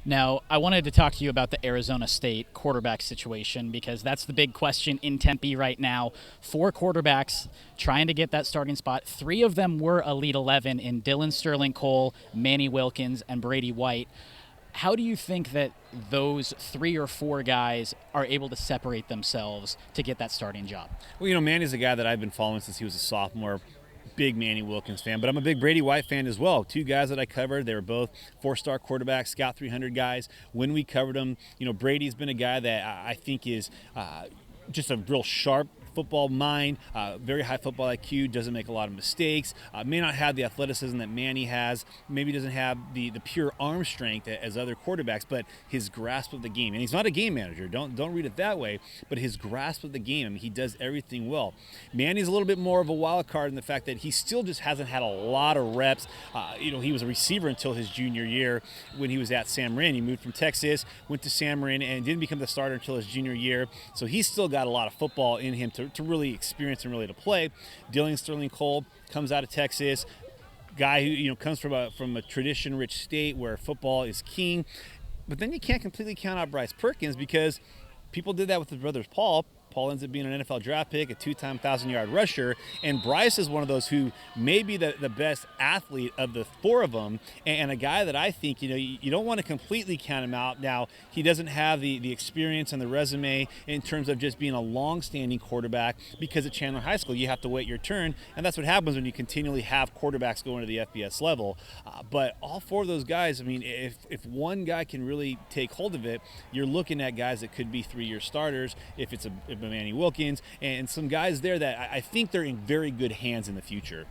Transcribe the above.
Now, I wanted to talk to you about the Arizona State quarterback situation because that's the big question in Tempe right now. Four quarterbacks trying to get that starting spot. Three of them were Elite 11 in Dylan Sterling Cole, Manny Wilkins, and Brady White. How do you think that those three or four guys are able to separate themselves to get that starting job? Well, Manny's a guy that I've been following since he was a sophomore. Big Manny Wilkins fan, but I'm a big Brady White fan as well. Two guys that I covered, they were both four-star quarterbacks, Scout 300 guys. When we covered them, Brady's been a guy that I think is just a real sharp football mind, very high football IQ, doesn't make a lot of mistakes, may not have the athleticism that Manny has, maybe doesn't have the pure arm strength as other quarterbacks, but his grasp of the game, and he's not a game manager, don't read it that way, but his grasp of the game, I mean, he does everything well. Manny's a little bit more of a wild card in the fact that he still just hasn't had a lot of reps. He was a receiver until his junior year when he was at San Marin. He moved from Texas, went to San Marin, and didn't become the starter until his junior year, so he's still got a lot of football in him to really experience and really to play. Dylan Sterling Cole comes out of Texas, guy who comes from a tradition-rich state where football is king. But then you can't completely count out Bryce Perkins because people did that with his brothers Paul. Paul ends up being an NFL draft pick, a two-time 1,000-yard rusher, and Bryce is one of those who may be the best athlete of the four of them, and a guy that I think, you don't want to completely count him out. Now, he doesn't have the experience and the resume in terms of just being a long-standing quarterback because at Chandler High School, you have to wait your turn, and that's what happens when you continually have quarterbacks going to the FBS level. But all four of those guys, I mean, if one guy can really take hold of it, you're looking at guys that could be three-year starters if it's a Manny Wilkins, and some guys there that I think they're in very good hands in the future.